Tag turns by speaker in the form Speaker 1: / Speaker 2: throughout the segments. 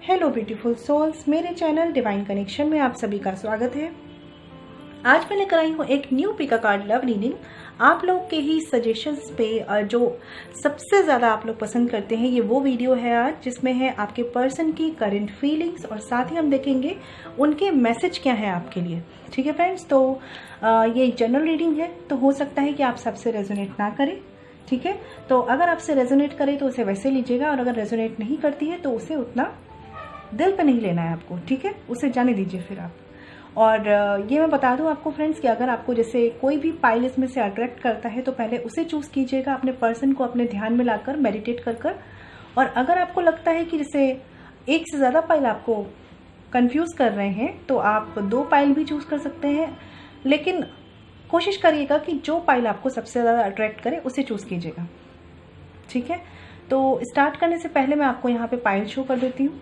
Speaker 1: Hello beautiful souls, मेरे channel divine connection में आप सभी का स्वागत है। आज मैं लेकर आई हूँ एक न्यू पिका कार्ड लव रीडिंग। आप लोग के ही सजेशंस पे जो सबसे ज़्यादा आप लोग पसंद करते हैं, ये वो वीडियो है आज जिसमें है आपके पर्सन की करंट फीलिंग्स और साथ ही हम देखेंगे उनके मैसेज क्या है आपके लिए। ठीक है फ्रेंड्स, तो ये जनरल रीडिंग है, तो हो सकता है कि आप सबसे रेजोनेट ना करें। ठीक है, तो अगर आपसे रेजोनेट करे तो उसे वैसे लीजिएगा, और अगर रेजोनेट नहीं करती है तो उसे उतना दिल पे नहीं लेना है आपको। ठीक है, उसे जाने दीजिए फिर आप। और ये मैं बता दूं आपको फ्रेंड्स कि अगर आपको जैसे कोई भी पाइल इसमें से अट्रैक्ट करता है तो पहले उसे चूज कीजिएगा, अपने पर्सन को अपने ध्यान में लाकर मेडिटेट कर। और अगर आपको लगता है कि जैसे एक से ज़्यादा पाइल आपको कंफ्यूज कर रहे हैं तो आप 2 पाइल भी चूज कर सकते हैं, लेकिन कोशिश करिएगा कि जो पाइल आपको सबसे ज़्यादा अट्रैक्ट करे उसे चूज कीजिएगा। ठीक है, तो स्टार्ट करने से पहले मैं आपको यहाँ पे पाइल शो कर देती हूँ।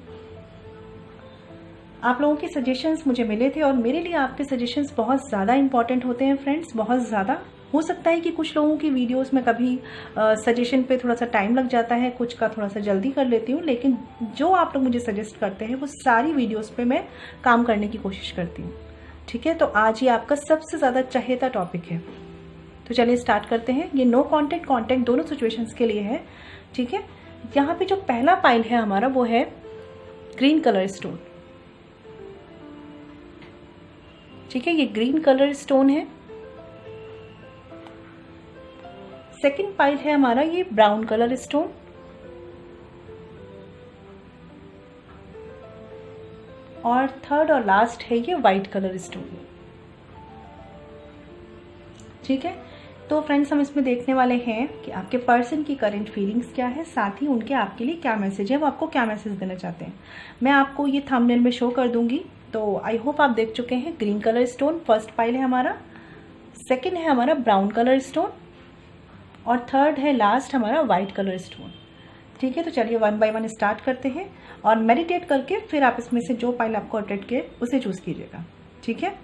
Speaker 1: आप लोगों के सजेशंस मुझे मिले थे और मेरे लिए आपके सजेशंस बहुत ज़्यादा इंपॉर्टेंट होते हैं फ्रेंड्स, बहुत ज़्यादा। हो सकता है कि कुछ लोगों की वीडियोस में कभी सजेशन पे थोड़ा सा टाइम लग जाता है, कुछ का थोड़ा सा जल्दी कर लेती हूँ, लेकिन जो आप लोग मुझे सजेस्ट करते हैं वो सारी वीडियोस पे मैं काम करने की कोशिश करती हूँ। ठीक है, तो आज ये आपका सबसे ज़्यादा चहेता टॉपिक है, तो चलिए स्टार्ट करते हैं। ये नो कॉन्टेक्ट कॉन्टेक्ट दोनों सिचुएशंस के लिए है। ठीक है, यहाँ पे जो पहला पाइल है हमारा वो है ग्रीन कलर स्टोन। ठीक है, ये ग्रीन कलर स्टोन है। सेकंड पाइल है हमारा ये ब्राउन कलर स्टोन। और थर्ड और लास्ट है ये व्हाइट कलर स्टोन। ठीक है, तो फ्रेंड्स हम इसमें देखने वाले हैं कि आपके पर्सन की करंट फीलिंग्स क्या है, साथ ही उनके आपके लिए क्या मैसेज है, वो आपको क्या मैसेज देना चाहते हैं। मैं आपको ये थंबनेल में शो कर दूंगी, तो आई होप आप देख चुके हैं। Green colour stone first pile है हमारा, सेकंड है हमारा ब्राउन कलर स्टोन, और थर्ड है लास्ट हमारा व्हाइट कलर स्टोन। ठीक है, तो चलिए 1 बाय 1 स्टार्ट करते हैं और मेडिटेट करके फिर आप इसमें से जो पाइल आपको अट्रैक्ट किए उसे चूज कीजिएगा। ठीक है,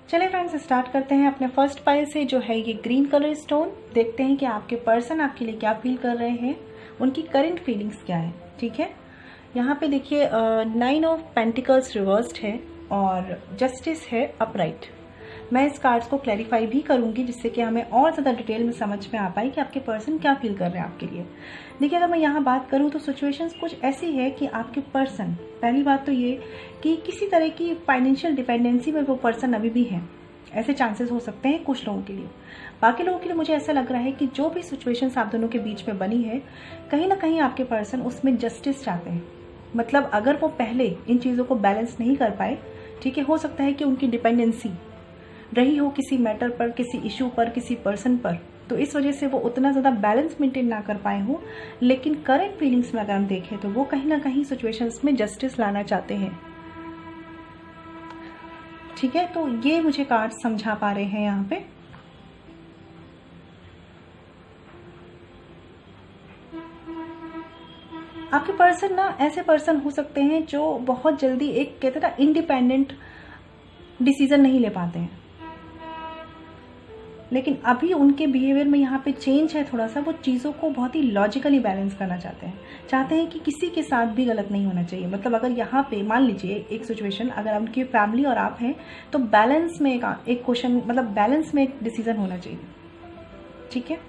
Speaker 1: चलिए फ्रेंड्स स्टार्ट करते हैं अपने फर्स्ट पाइल से, जो है ये ग्रीन कलर स्टोन। देखते हैं कि आपके पर्सन आपके लिए क्या फील कर रहे हैं, उनकी करंट फीलिंग्स क्या है। ठीक है, यहाँ पे देखिए 9 ऑफ पेंटिकल्स रिवर्स्ड है और जस्टिस है अपराइट। मैं इस कार्ड्स को क्लैरिफाई भी करूंगी जिससे कि हमें और ज़्यादा डिटेल में समझ में आ पाए कि आपके पर्सन क्या फील कर रहे हैं आपके लिए। देखिए, अगर मैं यहाँ बात करूँ तो सिचुएशंस कुछ ऐसी है कि आपके पर्सन, पहली बात तो ये कि किसी तरह की फाइनेंशियल डिपेंडेंसी में वो पर्सन अभी भी है, ऐसे चांसेस हो सकते हैं कुछ लोगों के लिए। बाकी लोगों के लिए मुझे ऐसा लग रहा है कि जो भी सिचुएशंस आप दोनों के बीच में बनी है, कहीं ना कहीं आपके पर्सन उसमें जस्टिस चाहते हैं। मतलब अगर वो पहले इन चीज़ों को बैलेंस नहीं कर पाए, ठीक है, हो सकता है कि उनकी डिपेंडेंसी रही हो किसी मैटर पर, किसी इशू पर, किसी पर्सन पर, तो इस वजह से वो उतना ज़्यादा बैलेंस मेंटेन ना कर पाए हो। लेकिन करंट फीलिंग्स में अगर हम देखें तो वो कहीं ना कहीं सिचुएशंस में जस्टिस लाना चाहते हैं। ठीक है, तो ये मुझे कार्ड समझा पा रहे हैं यहाँ पे। आपके पर्सन ना ऐसे पर्सन हो सकते हैं जो बहुत जल्दी एक कहते हैं ना इंडिपेंडेंट डिसीजन नहीं ले पाते हैं, लेकिन अभी उनके बिहेवियर में यहाँ पे चेंज है थोड़ा सा। वो चीज़ों को बहुत ही लॉजिकली बैलेंस करना चाहते हैं कि किसी के साथ भी गलत नहीं होना चाहिए। मतलब अगर यहाँ पे मान लीजिए एक सिचुएशन, अगर उनकी फैमिली और आप हैं तो बैलेंस में एक क्वेश्चन, मतलब बैलेंस में एक डिसीजन होना चाहिए। ठीक है,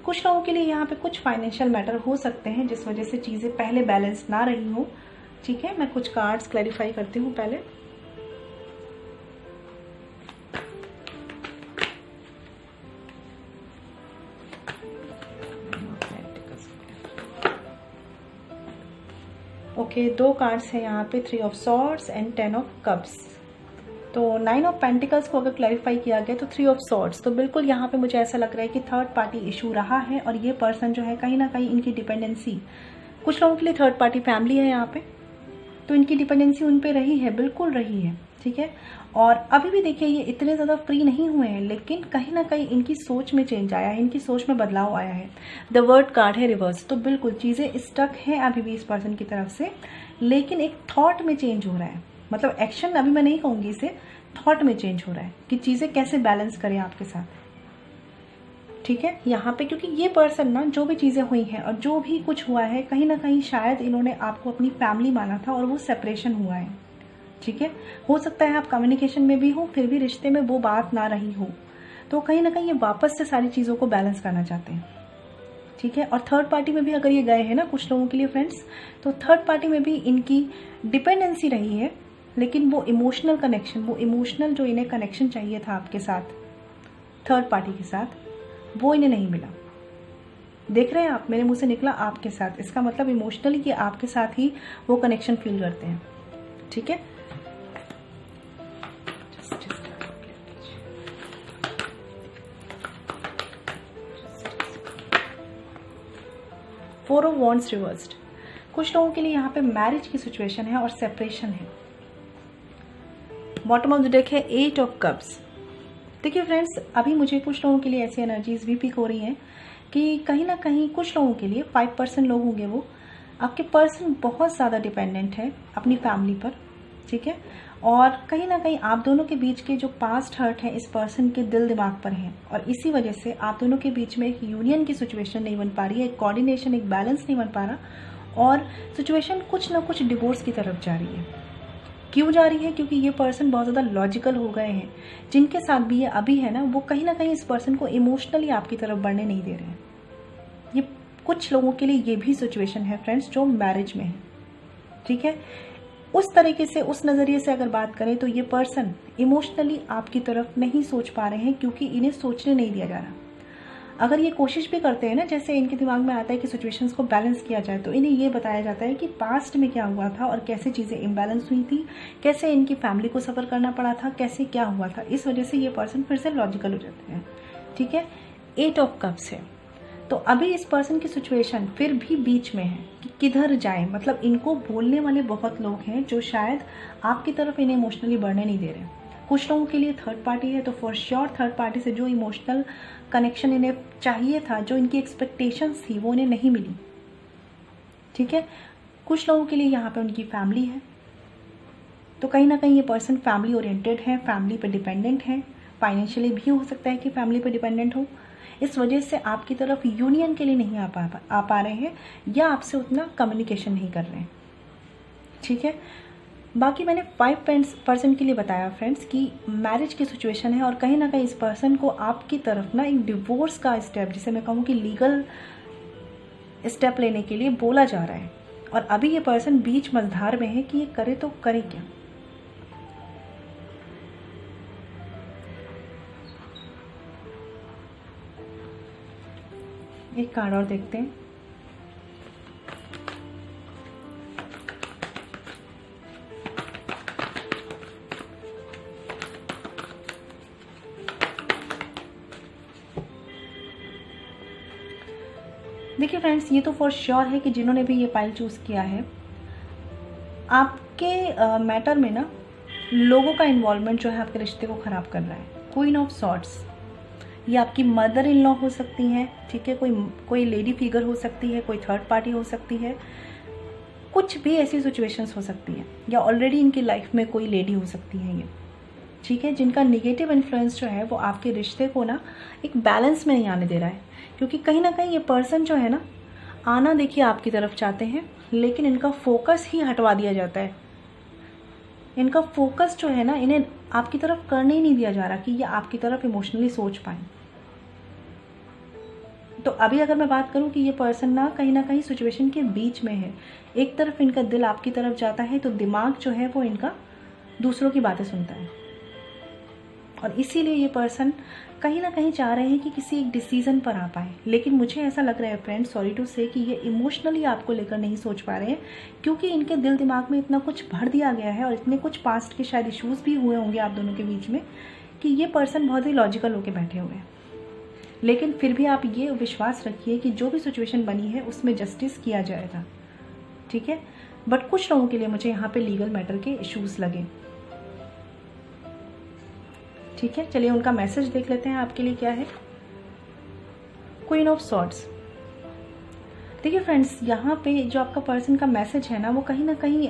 Speaker 1: कुछ लोगों के लिए यहाँ पे कुछ फाइनेंशियल मैटर हो सकते हैं जिस वजह से चीज़ें पहले बैलेंस ना रही हो। ठीक है, मैं कुछ कार्ड्स क्लैरिफाई करती हूँ पहले। ओके, 2 कार्ड्स हैं यहाँ पे, 3 of swords and 10 of cups. तो 9 ऑफ पेंटिकल्स को अगर क्लैरिफाई किया गया तो 3 ऑफ सॉर्ड्स, तो बिल्कुल यहाँ पे मुझे ऐसा लग रहा है कि थर्ड पार्टी इशू रहा है और ये पर्सन जो है कहीं ना कहीं इनकी डिपेंडेंसी, कुछ लोगों के लिए थर्ड पार्टी फैमिली है यहाँ पे, तो इनकी डिपेंडेंसी उन पे रही है, बिल्कुल रही है। ठीक है, और अभी भी देखिए ये इतने ज़्यादा फ्री नहीं हुए हैं, लेकिन कहीं ना कहीं इनकी सोच में चेंज आया है, इनकी सोच में बदलाव आया है। द वर्ड कार्ड है रिवर्स, तो बिल्कुल चीज़ें स्टक हैं अभी भी इस पर्सन की तरफ से, लेकिन एक थॉट में चेंज हो रहा है। मतलब एक्शन अभी मैं नहीं कहूँगी इसे, थॉट में चेंज हो रहा है कि चीज़ें कैसे बैलेंस करें आपके साथ। ठीक है, यहाँ पे क्योंकि ये पर्सन ना जो भी चीज़ें हुई हैं और जो भी कुछ हुआ है, कहीं ना कहीं शायद इन्होंने आपको अपनी फैमिली माना था और वो सेपरेशन हुआ है। ठीक है, हो सकता है आप कम्युनिकेशन में भी हो, फिर भी रिश्ते में वो बात ना रही हो, तो कहीं ना कहीं ये वापस से सारी चीज़ों को बैलेंस करना चाहते हैं। ठीक है, और थर्ड पार्टी में भी अगर ये गए हैं ना कुछ लोगों के लिए फ्रेंड्स, तो थर्ड पार्टी में भी इनकी डिपेंडेंसी रही है, लेकिन वो इमोशनल कनेक्शन, वो इमोशनल जो इन्हें कनेक्शन चाहिए था आपके साथ, थर्ड पार्टी के साथ, वो इन्हें नहीं मिला। देख रहे हैं आप, मेरे मुंह से निकला आपके साथ, इसका मतलब इमोशनली कि आपके साथ ही वो कनेक्शन फील करते हैं। ठीक है, फोर ऑफ वॉन्ड्स रिवर्स्ड, कुछ लोगों के लिए यहाँ पे मैरिज की सिचुएशन है और सेपरेशन है। बॉटम ऑफ द डेक है एट ऑफ कप्स। देखिए फ्रेंड्स, अभी मुझे कुछ लोगों के लिए ऐसी एनर्जीज भी पिक हो रही हैं कि कहीं ना कहीं कुछ लोगों के लिए 5% लोग होंगे, वो आपके पर्सन बहुत ज़्यादा डिपेंडेंट है अपनी फैमिली पर। ठीक है, और कहीं ना कहीं आप दोनों के बीच के जो पास्ट हर्ट है इस पर्सन के दिल दिमाग पर हैं, और इसी वजह से आप दोनों के बीच में एक यूनियन की सिचुएशन नहीं बन पा रही है, एक कोऑर्डिनेशन, एक बैलेंस नहीं बन पा रहा, और सिचुएशन कुछ ना कुछ डिवोर्स की तरफ जा रही है। क्यों जा रही है? क्योंकि ये पर्सन बहुत ज़्यादा लॉजिकल हो गए हैं। जिनके साथ भी ये अभी है ना, वो कहीं ना कहीं इस पर्सन को इमोशनली आपकी तरफ बढ़ने नहीं दे रहे हैं। ये कुछ लोगों के लिए ये भी सिचुएशन है फ्रेंड्स जो मैरिज में है। ठीक है, उस तरीके से, उस नज़रिए से अगर बात करें तो ये पर्सन इमोशनली आपकी तरफ नहीं सोच पा रहे हैं, क्योंकि इन्हें सोचने नहीं दिया जा रहा। अगर ये कोशिश भी करते हैं ना, जैसे इनके दिमाग में आता है कि सिचुएशंस को बैलेंस किया जाए, तो इन्हें ये बताया जाता है कि पास्ट में क्या हुआ था और कैसे चीज़ें इम्बैलेंस हुई थी, कैसे इनकी फैमिली को सफ़र करना पड़ा था, कैसे क्या हुआ था। इस वजह से ये पर्सन फिर से लॉजिकल हो जाते हैं। ठीक है, एट ऑफ कप्स है। तो अभी इस पर्सन की सिचुएशन फिर भी बीच में है कि किधर जाएं। मतलब इनको बोलने वाले बहुत लोग हैं जो शायद आपकी तरफ इन्हें इमोशनली बढ़ने नहीं दे रहे। कुछ लोगों के लिए थर्ड पार्टी है, तो फॉर श्योर थर्ड पार्टी से जो इमोशनल कनेक्शन इन्हें चाहिए था, जो इनकी एक्सपेक्टेशंस थी, वो इन्हें नहीं मिली। ठीक है, कुछ लोगों के लिए यहाँ पे उनकी फैमिली है, तो कहीं ना कहीं ये पर्सन फैमिली ओरिएंटेड है, फैमिली पे डिपेंडेंट है। फाइनेंशियली भी हो सकता है कि फैमिली पे डिपेंडेंट हो, इस वजह से आपकी तरफ यूनियन के लिए नहीं आ पा रहे हैं, या आपसे उतना कम्युनिकेशन नहीं कर रहे हैं। ठीक है, बाकी मैंने 5% के लिए बताया फ्रेंड्स कि मैरिज की सिचुएशन है, और कहीं ना कहीं इस पर्सन को आपकी तरफ ना एक डिवोर्स का स्टेप, जिसे मैं कहूँ कि लीगल स्टेप लेने के लिए बोला जा रहा है। और अभी ये पर्सन बीच मझधार में है कि ये करे तो करे क्या। एक कार्ड और देखते हैं। देखिए फ्रेंड्स, ये तो फॉर श्योर है कि जिन्होंने भी ये पाइल चूज किया है, आपके मैटर में ना लोगों का इन्वॉल्वमेंट जो है आपके रिश्ते को खराब कर रहा है। क्वीन ऑफ सॉर्ड्स, ये आपकी मदर इन लॉ हो सकती हैं। ठीक है, कोई लेडी फिगर हो सकती है, कोई थर्ड पार्टी हो सकती है, कुछ भी ऐसी सिचुएशंस हो सकती है, या ऑलरेडी इनकी लाइफ में कोई लेडी हो सकती है ये। ठीक है, जिनका निगेटिव इन्फ्लुएंस जो है वो आपके रिश्ते को ना एक बैलेंस में नहीं आने दे रहा है। क्योंकि कहीं ना कहीं ये पर्सन जो है ना, आना देखिए आपकी तरफ चाहते हैं, लेकिन इनका फोकस ही हटवा दिया जाता है। इनका फोकस जो है ना, इन्हें आपकी तरफ करने ही नहीं दिया जा रहा कि ये आपकी तरफ इमोशनली सोच पाए। तो अभी अगर मैं बात करूं कि ये पर्सन ना कहीं सिचुएशन के बीच में है। एक तरफ इनका दिल आपकी तरफ जाता है, तो दिमाग जो है वो इनका दूसरों की बातें सुनता है, और इसीलिए ये पर्सन कहीं ना कहीं चाह रहे हैं कि किसी एक डिसीजन पर आ पाए। लेकिन मुझे ऐसा लग रहा है फ्रेंड्स, सॉरी टू से, कि ये इमोशनली आपको लेकर नहीं सोच पा रहे हैं, क्योंकि इनके दिल दिमाग में इतना कुछ भर दिया गया है, और इतने कुछ पास्ट के शायद इश्यूज भी हुए होंगे आप दोनों के बीच में, कि ये पर्सन बहुत ही लॉजिकल होकर बैठे हुए हैं। लेकिन फिर भी आप ये विश्वास रखिए कि जो भी सिचुएशन बनी है उसमें जस्टिस किया जाएगा। ठीक है, बट कुछ लोगों के लिए मुझे यहाँ पे लीगल मैटर के इश्यूज लगे। ठीक है, चलिए उनका मैसेज देख लेते हैं आपके लिए क्या है। क्वीन ऑफ सॉर्ड्स, देखिए फ्रेंड्स, यहाँ पे जो आपका पर्सन का मैसेज है ना, वो कहीं ना कहीं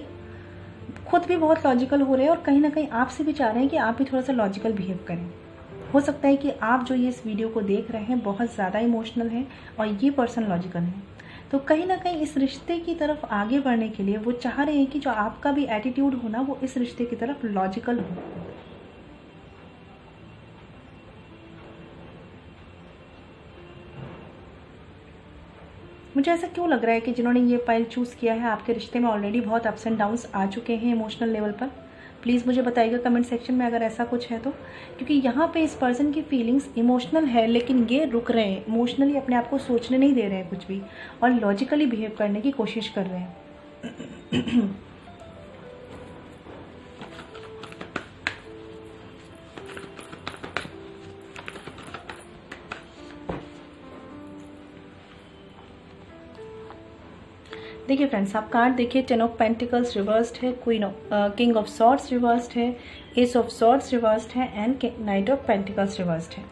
Speaker 1: खुद भी बहुत लॉजिकल हो रहे हैं, और कहीं ना कहीं आपसे भी चाह रहे हैं कि आप भी थोड़ा सा लॉजिकल बिहेव करें। हो सकता है कि आप जो ये इस वीडियो को देख रहे हैं बहुत ज़्यादा इमोशनल हैं और ये पर्सन लॉजिकल है। तो कहीं ना कहीं इस रिश्ते की तरफ आगे बढ़ने के लिए वो चाह रहे हैं कि जो आपका भी एटीट्यूड हो ना वो इस रिश्ते की तरफ लॉजिकल हो। मुझे ऐसा क्यों लग रहा है कि जिन्होंने ये पाइल चूज़ किया है आपके रिश्ते में ऑलरेडी बहुत अप्स एंड डाउन्स आ चुके हैं इमोशनल लेवल पर। प्लीज़ मुझे बताइएगा कमेंट सेक्शन में अगर ऐसा कुछ है तो, क्योंकि यहाँ पे इस पर्सन की फीलिंग्स इमोशनल है लेकिन ये रुक रहे हैं, इमोशनली अपने आप को सोचने नहीं दे रहे हैं कुछ भी और लॉजिकली बिहेव करने की कोशिश कर रहे हैं। देखिए फ्रेंड्स, आप कार्ड देखिए, 10 ऑफ पेंटिकल्स रिवर्स्ड है, किंग ऑफ सॉर्ड्स रिवर्स्ड है, एस ऑफ सॉर्ड्स रिवर्स्ड है and night of pentacles reversed है।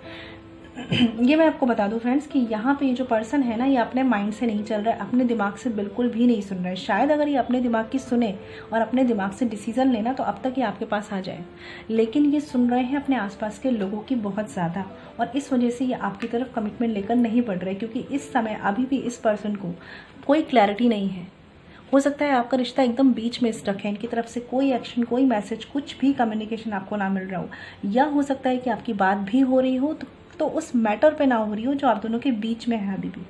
Speaker 1: ये मैं आपको बता दूं फ्रेंड्स कि यहाँ पे ये जो पर्सन है ना ये अपने माइंड से नहीं चल रहा है, अपने दिमाग से बिल्कुल भी नहीं सुन रहा है। शायद अगर ये अपने दिमाग की सुने और अपने दिमाग से डिसीजन लेना तो अब तक ये आपके पास आ जाए, लेकिन ये सुन रहे हैं अपने आसपास के लोगों की बहुत ज़्यादा और इस वजह से ये आपकी तरफ कमिटमेंट लेकर नहीं बढ़ रहे, क्योंकि इस समय अभी भी इस पर्सन को कोई क्लैरिटी नहीं है। हो सकता है आपका रिश्ता एकदम बीच में स्टक है, इनकी तरफ से कोई एक्शन, कोई मैसेज, कुछ भी कम्युनिकेशन आपको ना मिल रहा हो, या हो सकता है कि आपकी बात भी हो रही हो तो उस मैटर पे ना हो रही हो जो आप दोनों के बीच में है अभी भी,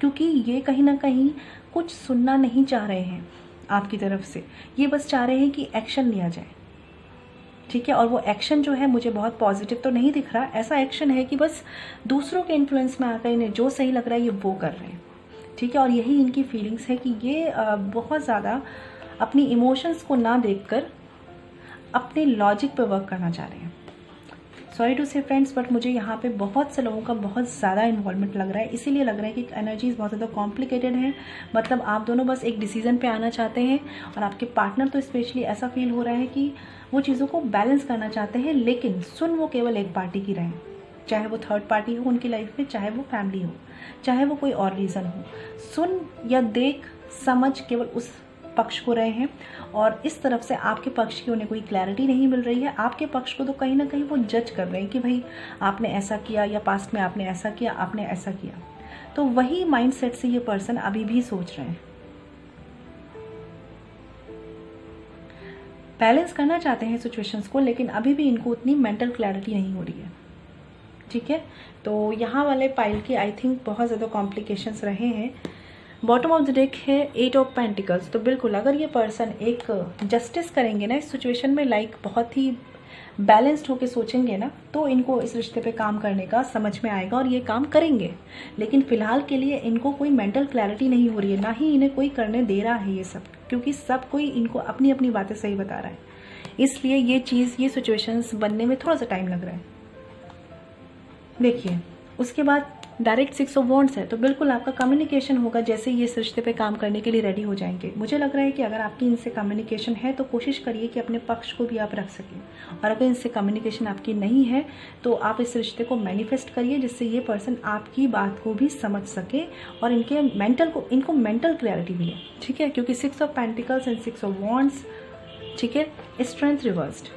Speaker 1: क्योंकि ये कहीं ना कहीं कुछ सुनना नहीं चाह रहे हैं आपकी तरफ से। ये बस चाह रहे हैं कि एक्शन लिया जाए, ठीक है। और वो एक्शन जो है मुझे बहुत पॉजिटिव तो नहीं दिख रहा। ऐसा एक्शन है कि बस दूसरों के इन्फ्लुएंस में आकर इन्हें जो सही लग रहा है ये वो कर रहे हैं, ठीक है। और यही इनकी फीलिंग्स है कि ये बहुत ज़्यादा अपनी इमोशंस को ना देखकर अपने लॉजिक पे वर्क करना चाह रहे हैं। सॉरी टू से फ्रेंड्स, बट मुझे यहाँ पे बहुत से लोगों का बहुत ज़्यादा इन्वॉल्वमेंट लग रहा है। इसीलिए लग रहा है कि एनर्जीज बहुत ज़्यादा कॉम्प्लिकेटेड है। मतलब आप दोनों बस एक डिसीजन पे आना चाहते हैं और आपके पार्टनर तो स्पेशली ऐसा फील हो रहा है कि वो चीज़ों को बैलेंस करना चाहते हैं, लेकिन सुन वो केवल एक पार्टी की रहे, चाहे वो थर्ड पार्टी हो उनकी लाइफ में, चाहे वो फैमिली हो, चाहे वो कोई और रीज़न हो। सुन या देख समझ केवल उस पक्ष को रहे हैं और इस तरफ से आपके पक्ष की उन्हें कोई क्लैरिटी नहीं मिल रही है। आपके पक्ष को तो कहीं ना कहीं वो जज कर रहे हैं कि भाई आपने ऐसा किया या पास्ट में आपने ऐसा किया, आपने ऐसा किया। तो वही माइंडसेट से ये पर्सन अभी भी सोच रहे हैं, बैलेंस करना चाहते हैं सिचुएशंस को, लेकिन अभी भी इनको उतनी मेंटल क्लैरिटी नहीं हो रही है, ठीक है। तो यहाँ वाले पाइल के आई थिंक बहुत ज़्यादा कॉम्प्लिकेशंस रहे हैं। बॉटम ऑफ द डेक है 8 ऑफ पेंटिकल्स। तो बिल्कुल अगर ये पर्सन एक जस्टिस करेंगे ना इस सिचुएशन में, लाइक बहुत ही बैलेंस्ड होकर सोचेंगे ना, तो इनको इस रिश्ते पे काम करने का समझ में आएगा और ये काम करेंगे। लेकिन फिलहाल के लिए इनको कोई मेंटल क्लैरिटी नहीं हो रही है, ना ही इन्हें कोई करने दे रहा है ये सब, क्योंकि सब कोई इनको अपनी अपनी बातें सही बता रहा है। इसलिए ये सिचुएशंस बनने में थोड़ा सा टाइम लग रहा है। देखिए उसके बाद डायरेक्ट 6 ऑफ वॉन्ड्स है। तो बिल्कुल आपका कम्युनिकेशन होगा जैसे ये इस रिश्ते पे काम करने के लिए रेडी हो जाएंगे। मुझे लग रहा है कि अगर आपकी इनसे कम्युनिकेशन है तो कोशिश करिए कि अपने पक्ष को भी आप रख सकें, और अगर इनसे कम्युनिकेशन आपकी नहीं है तो आप इस रिश्ते को मैनिफेस्ट करिए जिससे ये पर्सन आपकी बात को भी समझ सके और इनको मेंटल क्लैरिटी मिले, ठीक है। क्योंकि 6 of pentacles and 6 of wands, ठीक है, स्ट्रेंथ रिवर्स्ड।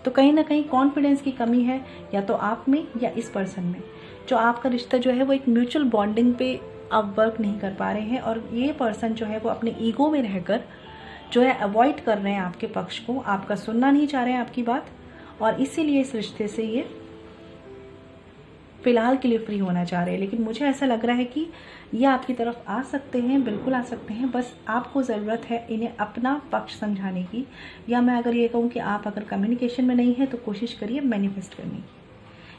Speaker 1: तो कहीं ना कहीं कॉन्फिडेंस की कमी है या तो आप में या इस पर्सन में। जो आपका रिश्ता जो है वो एक म्यूचुअल बॉन्डिंग पे आप वर्क नहीं कर पा रहे हैं और ये पर्सन जो है वो अपने ईगो में रहकर जो है अवॉइड कर रहे हैं आपके पक्ष को, आपका सुनना नहीं चाह रहे हैं आपकी बात, और इसीलिए इस रिश्ते से ये फिलहाल के लिए फ्री होना चाह रहे हैं। लेकिन मुझे ऐसा लग रहा है कि ये आपकी तरफ आ सकते हैं, बिल्कुल आ सकते हैं। बस आपको ज़रूरत है इन्हें अपना पक्ष समझाने की, या मैं अगर ये कहूँ कि आप अगर कम्युनिकेशन में नहीं है तो कोशिश करिए मैनिफेस्ट करने की,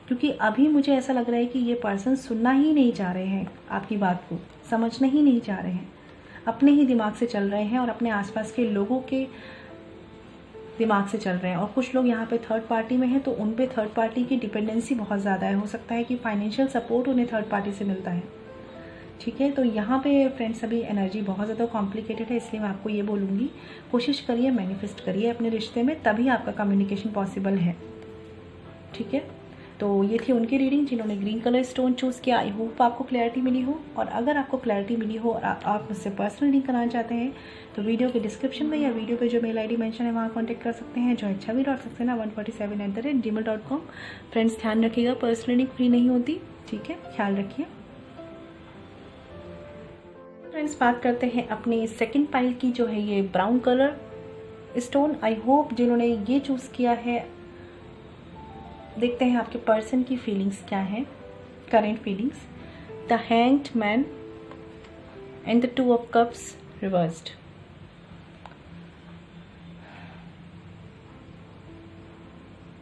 Speaker 1: क्योंकि अभी मुझे ऐसा लग रहा है कि ये पर्सन सुनना ही नहीं चाह रहे हैं, आपकी बात को समझना ही नहीं चाह रहे हैं, अपने ही दिमाग से चल रहे हैं और अपने आसपास के लोगों के दिमाग से चल रहे हैं। और कुछ लोग यहाँ पे थर्ड पार्टी में हैं तो उन पे थर्ड पार्टी की डिपेंडेंसी बहुत ज़्यादा है। हो सकता है कि फाइनेंशियल सपोर्ट उन्हें थर्ड पार्टी से मिलता है, ठीक है। तो यहाँ पे फ्रेंड्स अभी एनर्जी बहुत ज़्यादा कॉम्प्लिकेटेड है, इसलिए मैं आपको ये बोलूँगी कोशिश करिए मैनिफेस्ट करिए अपने रिश्ते में, तभी आपका कम्युनिकेशन पॉसिबल है, ठीक है। तो ये थी उनकी रीडिंग जिन्होंने ग्रीन कलर स्टोन चूज़ किया। आई होप आपको क्लैरिटी मिली हो, और अगर आपको क्लैरिटी मिली हो और आप मुझसे पर्सनल रीडिंग कराना चाहते हैं तो वीडियो के डिस्क्रिप्शन में या वीडियो पे जो मेल आईडी मेंशन है वहाँ कॉन्टैक्ट कर सकते हैं, joichhavi.saxena147@gmail.com। फ्रेंड्स ध्यान रखिएगा, पर्सनल रीडिंग फ्री नहीं होती, ठीक है, ख्याल रखिए। फ्रेंड्स बात करते हैं अपनी सेकंड पाइल की, जो है ये brown colour stone. I hope जिन्होंने ये चूज़ किया है, देखते हैं आपके पर्सन की फीलिंग्स क्या है, current feelings. The hanged man and the 2 of cups reversed.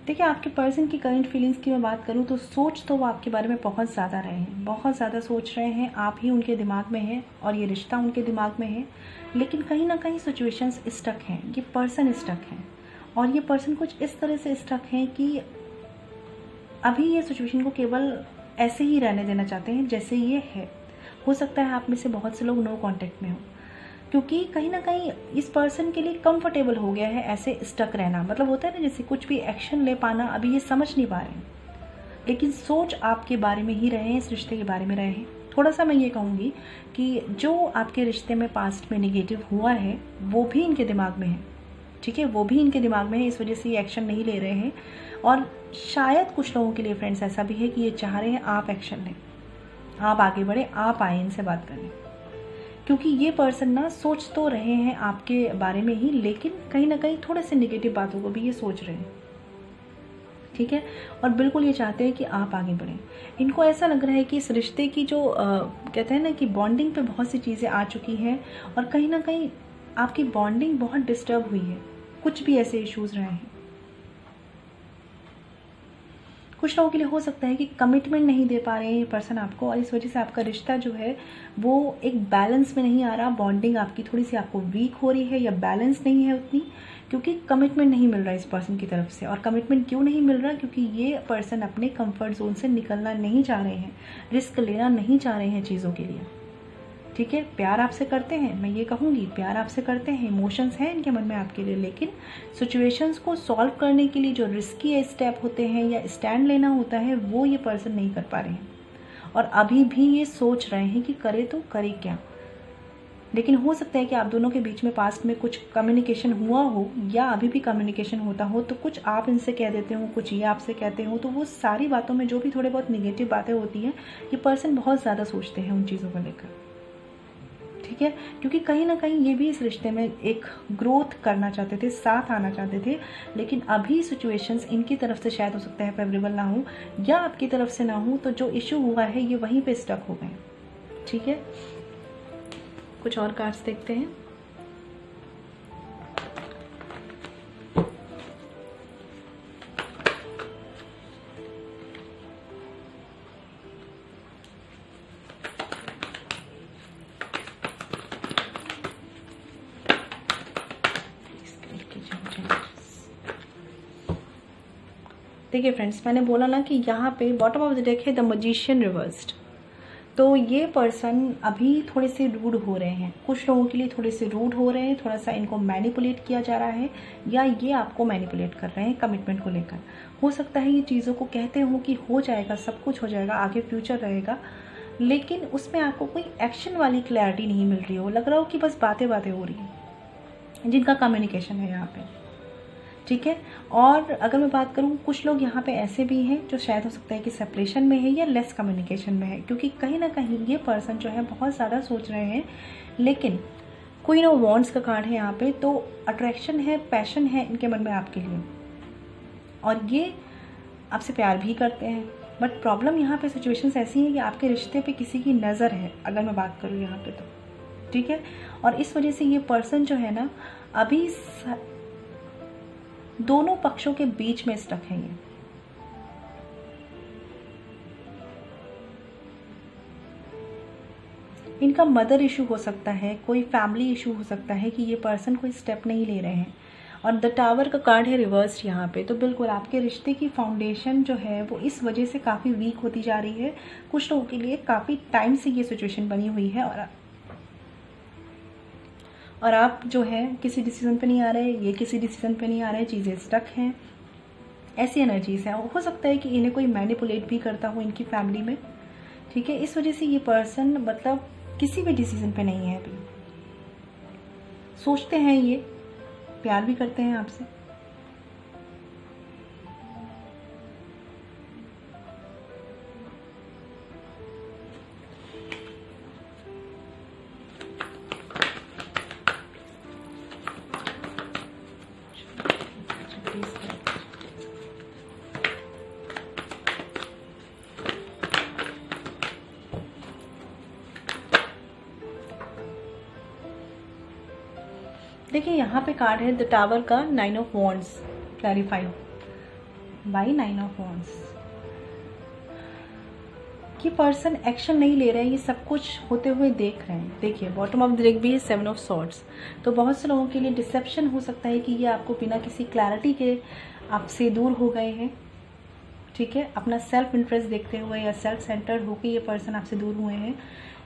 Speaker 1: देखिए आपके पर्सन की करंट फीलिंग्स की मैं बात करूं तो सोच तो वो आपके बारे में बहुत ज़्यादा रहे हैं, बहुत ज़्यादा सोच रहे हैं, आप ही उनके दिमाग में हैं और ये रिश्ता उनके दिमाग में है। लेकिन कहीं ना कहीं सिचुएशंस स्टक हैं, ये पर्सन स्टक हैं, और ये पर्सन कुछ इस तरह से स्टक हैं कि अभी ये सिचुएशन को केवल ऐसे ही रहने देना चाहते हैं जैसे ये है। हो सकता है आप में से बहुत से लोग नो कांटेक्ट में हो, क्योंकि कहीं ना कहीं इस पर्सन के लिए कंफर्टेबल हो गया है ऐसे स्टक रहना। मतलब होता है ना, जैसे कुछ भी एक्शन ले पाना अभी ये समझ नहीं पा रहे हैं, लेकिन सोच आपके बारे में ही रहे हैं, इस रिश्ते के बारे में रहे हैं। थोड़ा सा मैं ये कहूँगी कि जो आपके रिश्ते में पास्ट में निगेटिव हुआ है वो भी इनके दिमाग में है, ठीक है, वो भी इनके दिमाग में है, इस वजह से ये एक्शन नहीं ले रहे हैं। और शायद कुछ लोगों के लिए फ्रेंड्स ऐसा भी है कि ये चाह रहे हैं आप एक्शन लें, आप आगे बढ़े, आप आए इनसे बात करने, क्योंकि ये पर्सन ना सोच तो रहे हैं आपके बारे में ही, लेकिन कहीं ना कहीं थोड़े से नेगेटिव बातों को भी ये सोच रहे हैं, ठीक है, और बिल्कुल ये चाहते हैं कि आप आगे बढ़ें। इनको ऐसा लग रहा है कि इस रिश्ते की जो कहते हैं ना कि बॉन्डिंग पे बहुत सी चीज़ें आ चुकी हैं, और कहीं ना कहीं आपकी बॉन्डिंग बहुत डिस्टर्ब हुई है, कुछ भी ऐसे इश्यूज रहे हैं। कुछ लोगों के लिए हो सकता है कि कमिटमेंट नहीं दे पा रहे हैं ये पर्सन आपको, और इस वजह से आपका रिश्ता जो है वो एक बैलेंस में नहीं आ रहा, बॉन्डिंग आपकी थोड़ी सी आपको वीक हो रही है या बैलेंस नहीं है उतनी, क्योंकि कमिटमेंट नहीं मिल रहा है इस पर्सन की तरफ से। और कमिटमेंट क्यों नहीं मिल रहा? क्योंकि ये पर्सन अपने कंफर्ट जोन से निकलना नहीं चाह रहे हैं, रिस्क लेना नहीं चाह रहे हैं चीज़ों के लिए, ठीक है। प्यार आपसे करते हैं, मैं ये कहूँगी प्यार आपसे करते हैं, इमोशंस हैं इनके मन में आपके लिए, लेकिन सिचुएशंस को सॉल्व करने के लिए जो रिस्की स्टेप होते हैं या स्टैंड लेना होता है वो ये पर्सन नहीं कर पा रहे हैं, और अभी भी ये सोच रहे हैं कि करे तो करे क्या। लेकिन हो सकता है कि आप दोनों के बीच में पास्ट में कुछ कम्युनिकेशन हुआ हो या अभी भी कम्युनिकेशन होता हो, तो कुछ आप इनसे कह देते हो, कुछ ये आपसे कहते हो, तो वो सारी बातों में जो भी थोड़े बहुत निगेटिव बातें होती हैं ये पर्सन बहुत ज़्यादा सोचते हैं उन चीज़ों को लेकर, ठीक है, क्योंकि कहीं ना कहीं ये भी इस रिश्ते में एक ग्रोथ करना चाहते थे, साथ आना चाहते थे, लेकिन अभी सिचुएशंस इनकी तरफ से शायद हो सकता है फेवरेबल ना हो या आपकी तरफ से ना हो, तो जो इशू हुआ है ये वहीं पे स्टक हो गए, ठीक है। कुछ और कार्ड्स देखते हैं। देखिए फ्रेंड्स, मैंने बोला ना कि यहाँ पे बॉटम ऑफ द डेक है द मैजिशियन रिवर्स्ड। तो ये पर्सन अभी थोड़े से रूड हो रहे हैं, कुछ लोगों के लिए थोड़े से रूड हो रहे हैं, थोड़ा सा इनको मैनिपुलेट किया जा रहा है या ये आपको मैनिपुलेट कर रहे हैं कमिटमेंट को लेकर। हो सकता है ये चीज़ों को कहते हो कि हो जाएगा, सब कुछ हो जाएगा, आगे फ्यूचर रहेगा, लेकिन उसमें आपको कोई एक्शन वाली क्लैरिटी नहीं मिल रही हो, लग रहा हो कि बस बातें बातें हो रही हैं, जिनका कम्युनिकेशन है यहाँ पे, ठीक है। और अगर मैं बात करूँ, कुछ लोग यहाँ पे ऐसे भी हैं जो शायद हो सकता है कि सेपरेशन में है या लेस कम्युनिकेशन में है, क्योंकि कहीं ना कहीं ये पर्सन जो है बहुत ज़्यादा सोच रहे हैं, लेकिन क्वीन ऑफ वॉन्ड्स का कार्ड है यहाँ पे, तो अट्रैक्शन है, पैशन है इनके मन में आपके लिए, और ये आपसे प्यार भी करते हैं। बट प्रॉब्लम यहाँ पे सिचुएशंस ऐसी है कि आपके रिश्ते पे किसी की नज़र है, अगर मैं बात करूँ यहाँ पे तो, ठीक है। और इस वजह से ये पर्सन जो है ना अभी दोनों पक्षों के बीच में स्टक है। ये इनका मदर इशू हो सकता है, कोई फैमिली इशू हो सकता है कि ये पर्सन कोई स्टेप नहीं ले रहे हैं। और द टावर का कार्ड है रिवर्स्ड यहाँ पे, तो बिल्कुल आपके रिश्ते की फाउंडेशन जो है वो इस वजह से काफ़ी वीक होती जा रही है। कुछ लोगों के लिए काफ़ी टाइम से ये सिचुएशन बनी हुई है, और आप जो है किसी डिसीजन पे नहीं आ रहे, ये किसी डिसीजन पे नहीं आ रहे, चीज़ें स्टक हैं। ऐसी एनर्जीज है। हो सकता है कि इन्हें कोई मैनिपुलेट भी करता हो इनकी फैमिली में, ठीक है। इस वजह से ये पर्सन मतलब किसी भी डिसीजन पे नहीं है अभी। सोचते हैं ये, प्यार भी करते हैं आपसे। देखिए यहाँ पे कार्ड है द टावर का 9 of wands, clarify by 9 of wands. कि पर्सन एक्शन नहीं ले रहे हैं, ये सब कुछ होते हुए देख रहे हैं। देखिए बॉटम ऑफ द डेक भी है 7 ऑफ सॉर्ड्स। तो बहुत से लोगों के लिए डिसेप्शन हो सकता है कि ये आपको बिना किसी क्लैरिटी के आपसे दूर हो गए हैं, ठीक है। अपना सेल्फ इंटरेस्ट देखते हुए या सेल्फ सेंटर्ड होकर ये पर्सन आपसे दूर हुए हैं।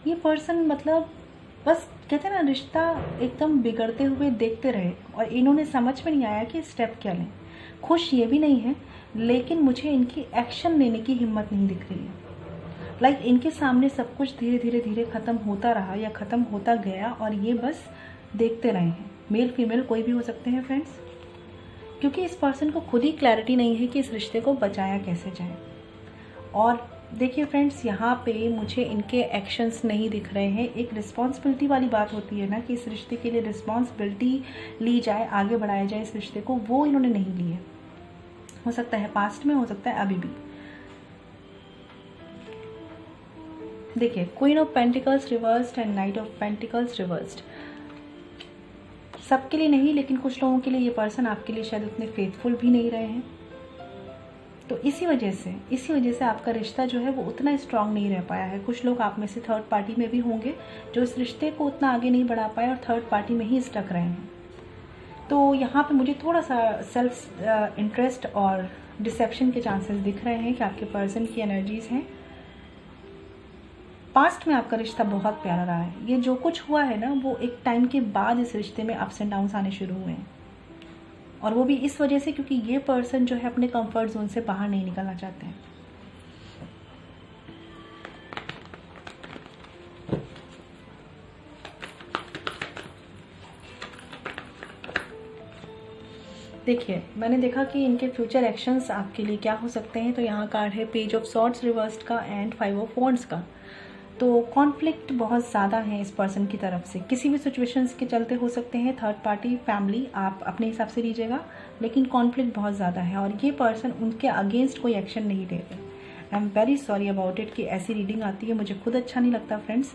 Speaker 1: ये पर्सन मतलब बस कहते हैं ना, रिश्ता एकदम बिगड़ते हुए देखते रहे और इन्होंने समझ में नहीं आया कि स्टेप क्या लें। खुश ये भी नहीं है, लेकिन मुझे इनकी एक्शन लेने की हिम्मत नहीं दिख रही है। लाइक इनके सामने सब कुछ धीरे धीरे धीरे ख़त्म होता रहा या ख़त्म होता गया और ये बस देखते रहे हैं। मेल फीमेल कोई भी हो सकते हैं फ्रेंड्स, क्योंकि इस पर्सन को खुद ही क्लैरिटी नहीं है कि इस रिश्ते को बचाया कैसे जाए। और देखिए फ्रेंड्स, यहाँ पे मुझे इनके एक्शंस नहीं दिख रहे हैं। एक रिस्पॉन्सिबिलिटी वाली बात होती है ना कि इस रिश्ते के लिए रिस्पॉन्सिबिलिटी ली जाए, आगे बढ़ाया जाए इस रिश्ते को, वो इन्होंने नहीं ली है। हो सकता है पास्ट में, हो सकता है अभी भी। देखिए queen of pentacles reversed and night of pentacles reversed. सबके लिए नहीं, लेकिन कुछ लोगों के लिए ये पर्सन आपके लिए शायद उतने फेथफुल भी नहीं रहे हैं। तो इसी वजह से आपका रिश्ता जो है वो उतना स्ट्रांग नहीं रह पाया है। कुछ लोग आप में से थर्ड पार्टी में भी होंगे जो इस रिश्ते को उतना आगे नहीं बढ़ा पाए और थर्ड पार्टी में ही स्टक रहे हैं। तो यहाँ पे मुझे थोड़ा सा सेल्फ इंटरेस्ट और डिसेप्शन के चांसेस दिख रहे हैं कि आपके पर्सन की एनर्जीज हैं। पास्ट में आपका रिश्ता बहुत प्यारा रहा है। ये जो कुछ हुआ है ना, वो एक टाइम के बाद इस रिश्ते में अप्स एंड डाउन्स आने शुरू हुए हैं, और वो भी इस वजह से क्योंकि ये पर्सन जो है अपने कंफर्ट जोन से बाहर नहीं निकलना चाहते हैं। देखिए मैंने देखा कि इनके फ्यूचर एक्शंस आपके लिए क्या हो सकते हैं। तो यहाँ कार्ड है पेज ऑफ सॉर्ड्स रिवर्स्ड का एंड 5 ऑफ वॉन्ड्स का। तो कॉन्फ्लिक्ट बहुत ज़्यादा है इस पर्सन की तरफ से, किसी भी सिचुएशंस के चलते हो सकते हैं। थर्ड पार्टी, फैमिली, आप अपने हिसाब से लीजिएगा, लेकिन कॉन्फ्लिक्ट बहुत ज़्यादा है और ये पर्सन उनके अगेंस्ट कोई एक्शन नहीं ले रहे। I am very sorry about it कि ऐसी रीडिंग आती है, मुझे खुद अच्छा नहीं लगता फ्रेंड्स,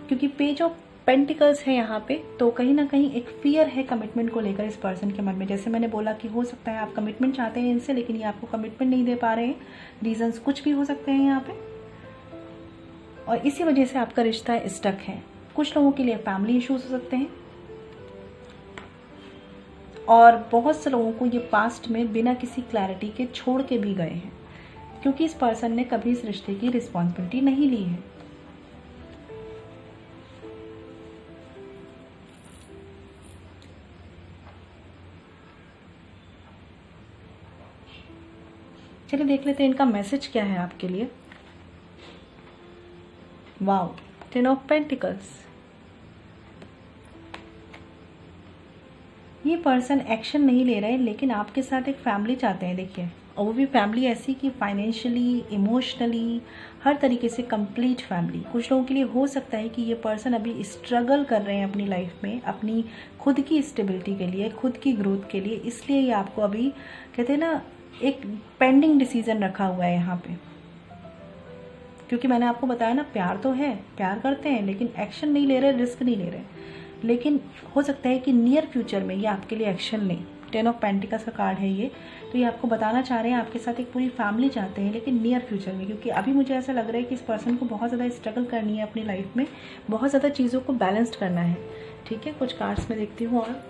Speaker 1: क्योंकि पेज ऑफ पेंटिकल्स है यहाँ पे। तो कहीं ना कहीं एक फियर है कमिटमेंट को लेकर इस पर्सन के मन में। जैसे मैंने बोला कि हो सकता है आप कमिटमेंट चाहते हैं इनसे, लेकिन ये आपको कमिटमेंट नहीं दे पा रहे हैं। रीजंस कुछ भी हो सकते हैं यहाँ पे, और इसी वजह से आपका रिश्ता स्टक है। कुछ लोगों के लिए फैमिली इश्यूज हो सकते हैं, और बहुत से लोगों को ये पास्ट में बिना किसी क्लैरिटी के छोड़ के भी गए हैं, क्योंकि इस पर्सन ने कभी इस रिश्ते की रिस्पॉन्सिबिलिटी नहीं ली है। चलिए देख लेते हैं इनका मैसेज क्या है आपके लिए। Wow, 10 of pentacles. ये पर्सन एक्शन नहीं ले रहे, लेकिन आपके साथ एक फैमिली चाहते हैं। देखिए, और वो भी फैमिली ऐसी कि फाइनेंशियली, इमोशनली, हर तरीके से कंप्लीट फैमिली। कुछ लोगों के लिए हो सकता है कि ये पर्सन अभी स्ट्रगल कर रहे हैं अपनी लाइफ में, अपनी खुद की स्टेबिलिटी के लिए, खुद की ग्रोथ के लिए। इसलिए ये आपको अभी कहते हैं ना, एक पेंडिंग डिसीजन रखा हुआ है यहाँ पे, क्योंकि मैंने आपको बताया ना, प्यार तो है, प्यार करते हैं, लेकिन एक्शन नहीं ले रहे, रिस्क नहीं ले रहे। लेकिन हो सकता है कि नियर फ्यूचर में ये आपके लिए एक्शन लें। 10 ऑफ पेंटिकल्स का कार्ड है ये, तो ये आपको बताना चाह रहे हैं आपके साथ एक पूरी फैमिली चाहते हैं, लेकिन नियर फ्यूचर में। क्योंकि अभी मुझे ऐसा लग रहा है कि इस पर्सन को बहुत ज़्यादा स्ट्रगल करनी है अपनी लाइफ में, बहुत ज़्यादा चीज़ों को बैलेंस्ड करना है। ठीक है, कुछ कार्ड्स में देखती हूँ और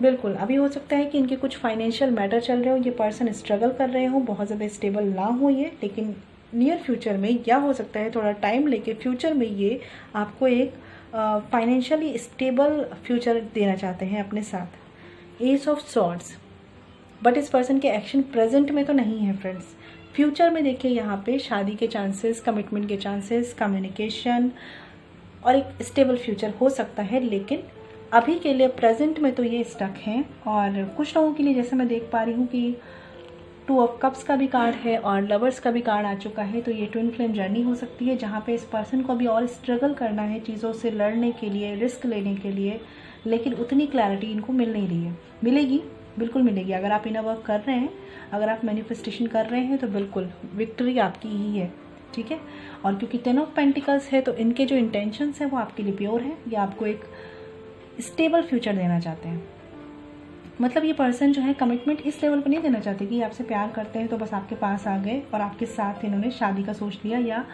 Speaker 1: बिल्कुल, अभी हो सकता है कि इनके कुछ फाइनेंशियल मैटर चल रहे हो, ये पर्सन स्ट्रगल कर रहे हो, बहुत ज़्यादा स्टेबल ना हो ये, लेकिन नियर फ्यूचर में या हो सकता है थोड़ा टाइम लेके फ्यूचर में ये आपको एक फाइनेंशियली स्टेबल फ्यूचर देना चाहते हैं अपने साथ। एस ऑफ सॉर्ड्स, बट इस पर्सन के एक्शन प्रेजेंट में तो नहीं है फ्रेंड्स। फ्यूचर में देखिए यहाँ पे शादी के चांसेस, कमिटमेंट के चांसेस, कम्युनिकेशन और एक स्टेबल फ्यूचर हो सकता है, लेकिन अभी के लिए प्रेजेंट में तो ये स्टक हैं। और कुछ लोगों के लिए जैसे मैं देख पा रही हूँ कि 2 ऑफ कप्स का भी कार्ड है और लवर्स का भी कार्ड आ चुका है, तो ये ट्विन फ्लेम जर्नी हो सकती है जहाँ पे इस पर्सन को अभी और स्ट्रगल करना है चीज़ों से लड़ने के लिए, रिस्क लेने के लिए, लेकिन उतनी क्लैरिटी इनको मिल नहीं रही है। मिलेगी, बिल्कुल मिलेगी। अगर आप इनर वर्क कर रहे हैं, अगर आप मैनिफेस्टेशन कर रहे हैं, तो बिल्कुल विक्ट्री आपकी ही है, ठीक है। और क्योंकि 10 ऑफ पेंटिकल्स है, तो इनके जो इंटेंशंस हैं वो आपके लिए प्योर है, या आपको एक स्टेबल फ्यूचर देना चाहते हैं। मतलब ये पर्सन जो है कमिटमेंट इस लेवल पर नहीं देना चाहते कि आपसे प्यार करते हैं तो बस आपके पास आ गए और आपके साथ इन्होंने शादी का सोच लिया या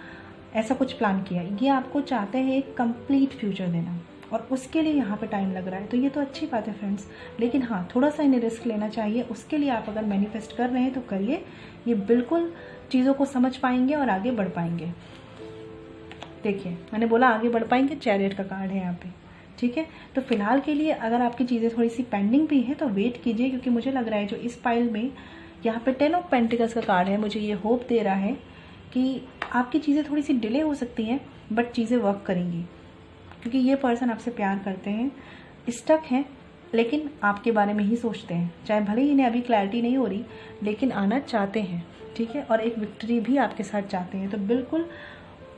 Speaker 1: ऐसा कुछ प्लान किया। ये आपको चाहते हैं एक कंप्लीट फ्यूचर देना, और उसके लिए यहाँ पे टाइम लग रहा है, तो ये तो अच्छी बात है फ्रेंड्स। लेकिन हाँ, थोड़ा सा इन्हें रिस्क लेना चाहिए। उसके लिए आप अगर मैनिफेस्ट कर रहे हैं तो करिए, ये बिल्कुल चीज़ों को समझ पाएंगे और आगे बढ़ पाएंगे। देखिए, मैंने बोला आगे बढ़ पाएंगे, चैरियट का कार्ड है यहाँ पे, ठीक है। तो फिलहाल के लिए अगर आपकी चीज़ें थोड़ी सी पेंडिंग भी हैं तो वेट कीजिए, क्योंकि मुझे लग रहा है जो इस फाइल में यहाँ पे 10 ऑफ पेंटिकल्स का कार्ड है, मुझे ये होप दे रहा है कि आपकी चीज़ें थोड़ी सी डिले हो सकती हैं, बट चीज़ें वर्क करेंगी, क्योंकि ये पर्सन आपसे प्यार करते हैं, स्टक हैं, लेकिन आपके बारे में ही सोचते हैं। चाहे भले ही इन्हें अभी क्लैरिटी नहीं हो रही, लेकिन आना चाहते हैं, ठीक है। और एक विक्ट्री भी आपके साथ चाहते हैं। तो बिल्कुल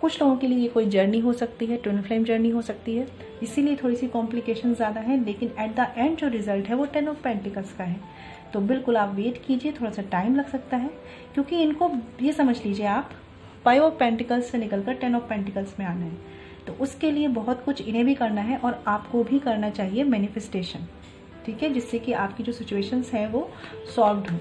Speaker 1: कुछ लोगों के लिए ये कोई जर्नी हो सकती है, ट्विन फ्लेम जर्नी हो सकती है, इसीलिए थोड़ी सी कॉम्प्लिकेशन ज़्यादा है, लेकिन एट द एंड जो रिजल्ट है वो 10 ऑफ पेंटिकल्स का है। तो बिल्कुल आप वेट कीजिए, थोड़ा सा टाइम लग सकता है, क्योंकि इनको ये समझ लीजिए आप 5 ऑफ पेंटिकल्स से निकलकर 10 ऑफ पेंटिकल्स में आना है। तो उसके लिए बहुत कुछ इन्हें भी करना है और आपको भी करना चाहिए मैनिफेस्टेशन, ठीक है, जिससे कि आपकी जो सिचुएशंस हैं वो सॉल्व्ड हो।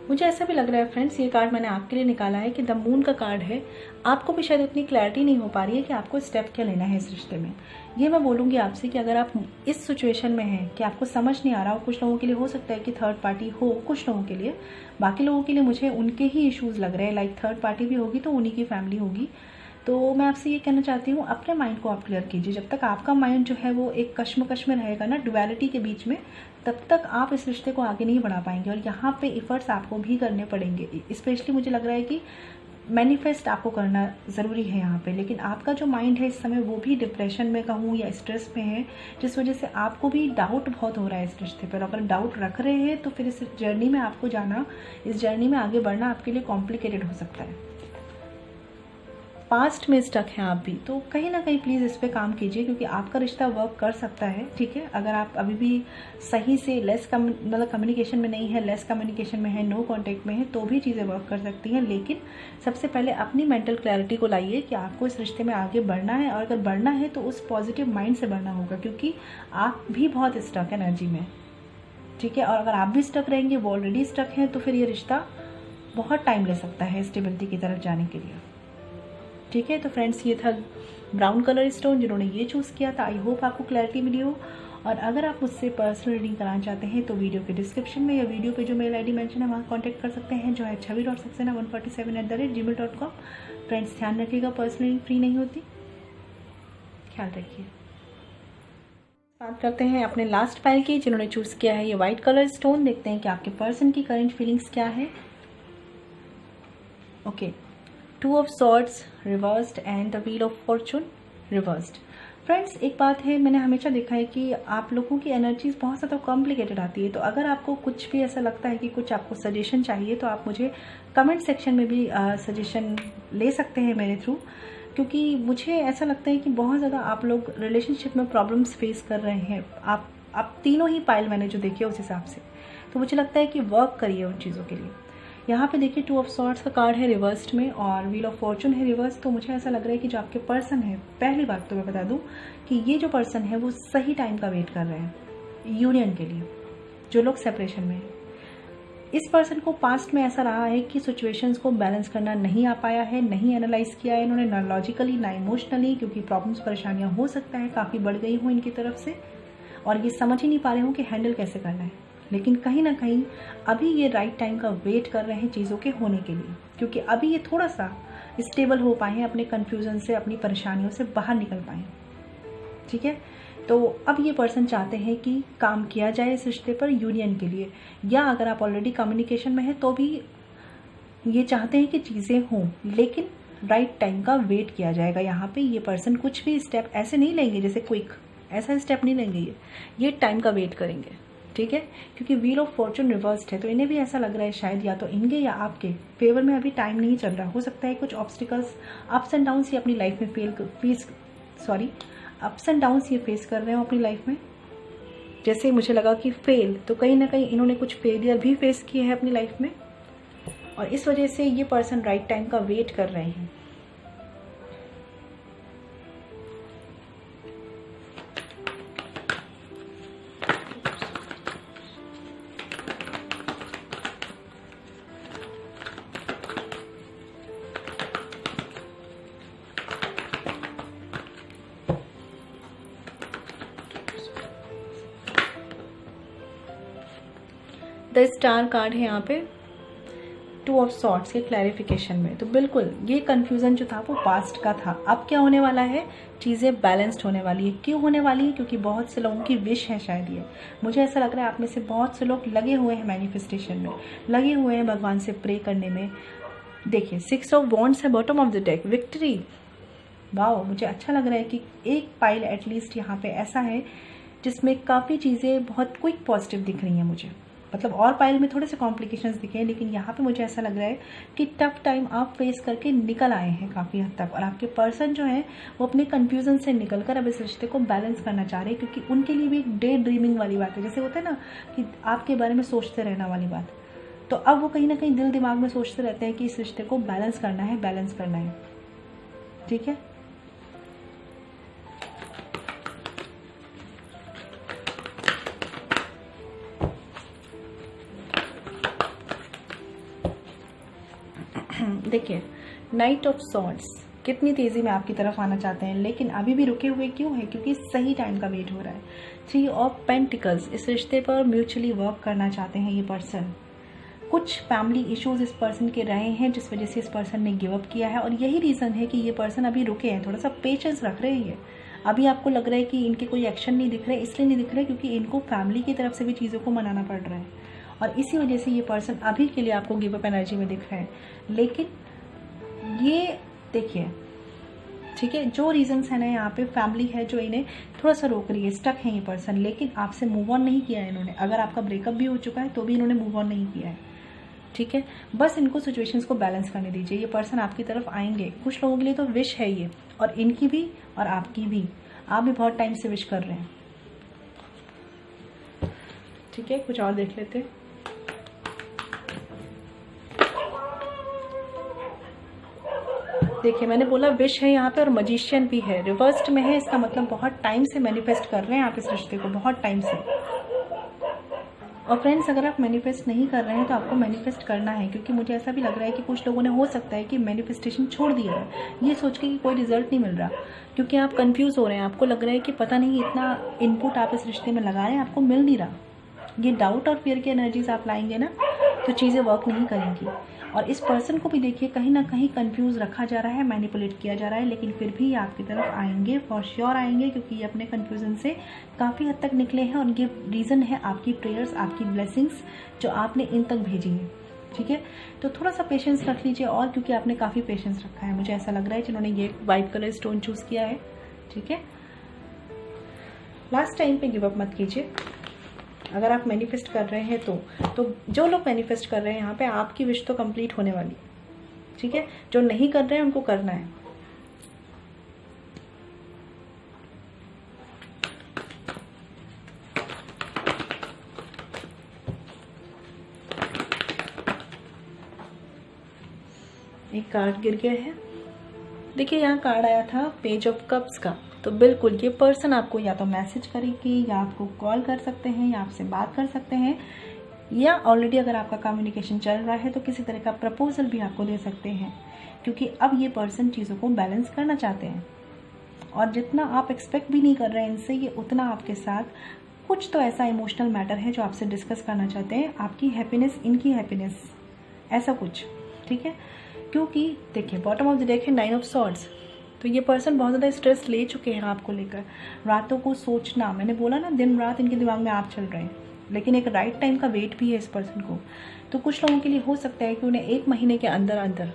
Speaker 1: मुझे ऐसा भी लग रहा है फ्रेंड्स, ये कार्ड मैंने आपके लिए निकाला है कि द मून का कार्ड है। आपको भी शायद इतनी क्लैरिटी नहीं हो पा रही है कि आपको स्टेप क्या लेना है इस रिश्ते में। ये मैं बोलूँगी आपसे कि अगर आप इस सिचुएशन में हैं कि आपको समझ नहीं आ रहा हो, कुछ लोगों के लिए हो सकता है कि थर्ड पार्टी हो, कुछ लोगों के लिए, बाकी लोगों के लिए मुझे उनके ही इश्यूज़ लग रहे हैं, लाइक थर्ड पार्टी भी होगी तो उन्हीं की फैमिली होगी। तो मैं आपसे ये कहना चाहती हूँ, अपने माइंड को आप क्लियर कीजिए। जब तक आपका माइंड जो है वो एक कश्मकश में रहेगा ना, डुअलिटी के बीच में, तब तक आप इस रिश्ते को आगे नहीं बढ़ा पाएंगे। और यहाँ पे एफर्ट्स आपको भी करने पड़ेंगे। स्पेशली मुझे लग रहा है कि मैनिफेस्ट आपको करना ज़रूरी है यहाँ पे, लेकिन आपका जो माइंड है इस समय वो भी डिप्रेशन में कहूँ या स्ट्रेस में है, जिस वजह से आपको भी डाउट बहुत हो रहा है इस रिश्ते पर। अगर डाउट रख रहे हैं तो फिर इस जर्नी में आपको जाना, इस जर्नी में आगे बढ़ना आपके लिए कॉम्प्लिकेटेड हो सकता है। पास्ट में स्टक हैं आप भी, तो कहीं ना कहीं प्लीज़ इस पे काम कीजिए, क्योंकि आपका रिश्ता वर्क कर सकता है, ठीक है। अगर आप अभी भी सही से मतलब कम्युनिकेशन में नहीं है, लेस कम्युनिकेशन में है, नो कांटेक्ट में है, तो भी चीज़ें वर्क कर सकती हैं। लेकिन सबसे पहले अपनी मेंटल क्लैरिटी को लाइए कि आपको इस रिश्ते में आगे बढ़ना है, और अगर बढ़ना है तो उस पॉजिटिव माइंड से बढ़ना होगा, क्योंकि आप भी बहुत स्टक है एनर्जी में, ठीक है। और अगर आप भी स्टक रहेंगे, वो ऑलरेडी स्टक हैं, तो फिर ये रिश्ता बहुत टाइम ले सकता है स्टेबिलिटी की तरफ जाने के लिए, ठीक है। तो फ्रेंड्स, ये था ब्राउन कलर स्टोन जिन्होंने ये चूज़ किया था। आई होप आपको क्लैरिटी मिली हो। और अगर आप मुझसे पर्सनल रीडिंग कराना चाहते हैं तो वीडियो के डिस्क्रिप्शन में या वीडियो पे जो मेल आईडी मेंशन है वहाँ कॉन्टैक्ट कर सकते हैं, जो है chavi.saxena147@gmail.com। फ्रेंड्स, ध्यान रखिएगा, पर्सनल रीडिंग फ्री नहीं होती, ख्याल रखिए। बात करते हैं अपने लास्ट पाइल की, जिन्होंने चूज़ किया है ये वाइट कलर स्टोन। देखते हैं कि आपके पर्सन की करंट फीलिंग्स क्या है। Okay, 2 of swords reversed and the wheel of Fortune reversed. Friends, एक बात है, मैंने हमेशा देखा है कि आप लोगों की एनर्जीज बहुत ज़्यादा कॉम्प्लिकेटेड आती है। तो अगर आपको कुछ भी ऐसा लगता है कि कुछ आपको सजेशन चाहिए, तो आप मुझे कमेंट सेक्शन में भी सजेशन ले सकते हैं मेरे थ्रू, क्योंकि मुझे ऐसा लगता है कि बहुत ज़्यादा आप लोग रिलेशनशिप में प्रॉब्लम्स फेस कर रहे हैं। आप तीनों ही पाइल मैंने जो देखी है उस हिसाब से, तो मुझे लगता है कि वर्क करिए उन चीज़ों के लिए। यहाँ पे देखिए 2 ऑफ सॉर्ड्स का कार्ड है रिवर्स्ड में और व्हील ऑफ फॉर्चून है रिवर्स। तो मुझे ऐसा लग रहा है कि जो आपके पर्सन है, पहली बात तो मैं बता दूं कि ये जो पर्सन है वो सही टाइम का वेट कर रहे हैं यूनियन के लिए। जो लोग सेपरेशन में हैं, इस पर्सन को पास्ट में ऐसा रहा है कि सिचुएशंस को बैलेंस करना नहीं आ पाया है, नहीं एनालाइज किया है इन्होंने, ना लॉजिकली ना इमोशनली, क्योंकि प्रॉब्लम्स परेशानियां हो सकता है काफ़ी बढ़ गई हों इनकी तरफ से और ये समझ ही नहीं पा रहे हो कि हैंडल कैसे करना है। लेकिन कहीं ना कहीं अभी ये राइट टाइम का वेट कर रहे हैं चीज़ों के होने के लिए, क्योंकि अभी ये थोड़ा सा स्टेबल हो पाए हैं, अपने कन्फ्यूज़न से, अपनी परेशानियों से बाहर निकल पाए। ठीक है, तो अब ये पर्सन चाहते हैं कि काम किया जाए इस रिश्ते पर यूनियन के लिए, या अगर आप ऑलरेडी कम्युनिकेशन में हैं तो भी ये चाहते हैं कि चीज़ें हों, लेकिन राइट टाइम का वेट किया जाएगा। यहाँ पे ये पर्सन कुछ भी स्टेप ऐसे नहीं लेंगे जैसे क्विक, ऐसा स्टेप नहीं लेंगे, ये टाइम का वेट करेंगे। ठीक है, क्योंकि व्हील ऑफ फॉर्चून रिवर्स्ड है, तो इन्हें भी ऐसा लग रहा है शायद या तो इनके या आपके फेवर में अभी टाइम नहीं चल रहा। हो सकता है कुछ ऑब्स्टिकल्स, अप्स एंड डाउन्स ये अपनी लाइफ में अप्स एंड डाउन्स ये फेस कर रहे हो अपनी लाइफ में। जैसे मुझे लगा कि फेल, तो कहीं ना कहीं इन्होंने कुछ फेलियर भी फेस किए हैं अपनी लाइफ में और इस वजह से ये पर्सन राइट टाइम का वेट कर रहे हैं। द स्टार कार्ड है यहाँ पे, 2 ऑफ सॉर्ड्स के क्लैरिफिकेशन में। तो बिल्कुल ये कंफ्यूजन जो था वो पास्ट का था, अब क्या होने वाला है, चीज़ें बैलेंस्ड होने वाली है। क्यों होने वाली है, क्योंकि बहुत से लोगों की विश है शायद ये, मुझे ऐसा लग रहा है आप में से बहुत से लोग लगे हुए हैं मैनिफेस्टेशन में, लगे हुए हैं भगवान से प्रे करने में। देखिए 6 ऑफ वॉन्ड्स है bottom of the deck, victory. Wow, मुझे अच्छा लग रहा है कि एक पाइल एटलीस्ट यहाँ पे ऐसा है जिसमें काफ़ी चीज़ें बहुत क्विक पॉजिटिव दिख रही हैं मुझे। मतलब और पाइल में थोड़े से कॉम्प्लिकेशंस दिखे हैं, लेकिन यहाँ पे मुझे ऐसा लग रहा है कि टफ टाइम आप फेस करके निकल आए हैं काफ़ी हद तक, और आपके पर्सन जो है वो अपने कन्फ्यूजन से निकलकर अब इस रिश्ते को बैलेंस करना चाह रहे हैं, क्योंकि उनके लिए भी एक डे ड्रीमिंग वाली बात है, जैसे होता है ना कि आपके बारे में सोचते रहना वाली बात। तो अब वो कहीं ना कहीं दिल दिमाग में सोचते रहते हैं कि इस रिश्ते को बैलेंस करना है, बैलेंस करना है। ठीक है, देखिए नाइट ऑफ सॉर्ड्स कितनी तेज़ी में आपकी तरफ आना चाहते हैं, लेकिन अभी भी रुके हुए क्यों है, क्योंकि सही टाइम का वेट हो रहा है। 3 ऑफ पेंटिकल्स, इस रिश्ते पर म्यूचुअली वर्क करना चाहते हैं ये पर्सन। कुछ फैमिली इश्यूज इस पर्सन के रहे हैं जिस वजह से इस पर्सन ने गिव अप किया है, और यही रीज़न है कि ये पर्सन अभी रुके हैं, थोड़ा सा पेशेंस रख रहे हैं। अभी आपको लग रहा है कि इनके कोई एक्शन नहीं दिख रहे, इसलिए नहीं दिख रहे क्योंकि इनको फैमिली की तरफ से भी चीज़ों को मनाना पड़ रहा है, और इसी वजह से ये पर्सन अभी के लिए आपको गिव अप एनर्जी में दिख रहे हैं। लेकिन ये देखिए, ठीक है, जो रीजंस है ना यहाँ पे फैमिली है जो इन्हें थोड़ा सा रोक रही है, स्टक है ये पर्सन, लेकिन आपसे मूव ऑन नहीं किया है इन्होंने। अगर आपका ब्रेकअप भी हो चुका है तो भी इन्होंने मूव ऑन नहीं किया है। ठीक है, बस इनको सिचुएशंस को बैलेंस करने दीजिए, ये पर्सन आपकी तरफ आएंगे। कुछ लोगों के लिए तो विश है ये, और इनकी भी और आपकी भी, आप भी बहुत टाइम से विश कर रहे हैं। ठीक है, कुछ और देख लेते हैं। देखिए मैंने बोला विश है यहाँ पे, और मजिशियन भी है, रिवर्स्ड में है, इसका मतलब बहुत टाइम से मैनिफेस्ट कर रहे हैं आप इस रिश्ते को, बहुत टाइम से। और फ्रेंड्स, अगर आप मैनिफेस्ट नहीं कर रहे हैं तो आपको मैनिफेस्ट करना है, क्योंकि मुझे ऐसा भी लग रहा है कि कुछ लोगों ने हो सकता है कि मैनिफेस्टेशन छोड़ दिया है ये सोच के कि कोई रिजल्ट नहीं मिल रहा, क्योंकि आप कंफ्यूज हो रहे हैं, आपको लग रहा है कि पता नहीं इतना इनपुट आप इस रिश्ते में लगा रहे हैं, आपको मिल नहीं रहा। ये डाउट और फियर की एनर्जीज आप लाएंगे ना तो चीज़ें वर्क नहीं करेंगी। और इस पर्सन को भी देखिए कहीं ना कहीं कंफ्यूज रखा जा रहा है, मैनिपुलेट किया जा रहा है, लेकिन फिर भी आपकी तरफ आएंगे, फॉर श्योर आएंगे, क्योंकि ये अपने कंफ्यूजन से काफ़ी हद तक निकले हैं, और ये रीज़न है आपकी प्रेयर्स, आपकी ब्लेसिंग्स जो आपने इन तक भेजी हैं। ठीक है, तो थोड़ा सा पेशेंस रख लीजिए, और क्योंकि आपने काफ़ी पेशेंस रखा है, मुझे ऐसा लग रहा है जिन्होंने ये वाइट कलर स्टोन चूज़ किया है। ठीक है, लास्ट टाइम पे गिव अप मत कीजिए। अगर आप मैनिफेस्ट कर रहे हैं तो जो लोग मैनिफेस्ट कर रहे हैं यहाँ पे, आपकी विश तो कंप्लीट होने वाली है। ठीक है, जो नहीं कर रहे हैं उनको करना है। एक कार्ड गिर गया है, देखिए यहाँ कार्ड आया था पेज ऑफ कप्स का। तो बिल्कुल ये पर्सन आपको या तो मैसेज करेगी, या आपको कॉल कर सकते हैं, या आपसे बात कर सकते हैं, या ऑलरेडी अगर आपका कम्युनिकेशन चल रहा है तो किसी तरह का प्रपोजल भी आपको दे सकते हैं, क्योंकि अब ये पर्सन चीज़ों को बैलेंस करना चाहते हैं और जितना आप एक्सपेक्ट भी नहीं कर रहे हैं इनसे, ये उतना आपके साथ कुछ तो ऐसा इमोशनल मैटर है जो आपसे डिस्कस करना चाहते हैं, आपकी हैप्पीनेस, इनकी हैप्पीनेस, ऐसा कुछ, ठीक है। क्योंकि देखिए बॉटम ऑफ द डेक है 9 ऑफ सॉर्ड्स, तो ये पर्सन बहुत ज़्यादा स्ट्रेस ले चुके हैं आपको लेकर। रातों को सोचना, मैंने बोला ना दिन रात इनके दिमाग में आप चल रहे हैं, लेकिन एक राइट टाइम का वेट भी है इस पर्सन को। तो कुछ लोगों के लिए हो सकता है कि उन्हें 1 महीने के अंदर अंदर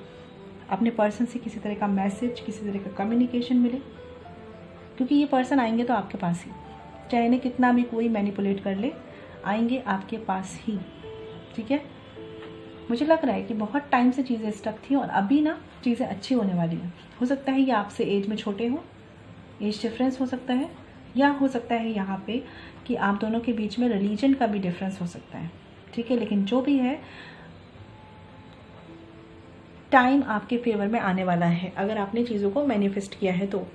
Speaker 1: अपने पर्सन से किसी तरह का मैसेज, किसी तरह का कम्युनिकेशन मिले, क्योंकि ये पर्सन आएंगे तो आपके पास ही, चाहे इन्हें कितना भी कोई मैनिपुलेट कर ले, आएंगे आपके पास ही, ठीक है। मुझे लग रहा है कि बहुत टाइम से चीज़ें स्टक थी और अभी ना चीज़ें अच्छी होने वाली हैं। हो सकता है ये आपसे एज में छोटे हो, एज डिफरेंस हो सकता है, या हो सकता है यहाँ पे कि आप दोनों के बीच में रिलीजन का भी डिफरेंस हो सकता है, ठीक है। लेकिन जो भी है, टाइम आपके फेवर में आने वाला है अगर आपने चीज़ों को मैनिफेस्ट किया है तो।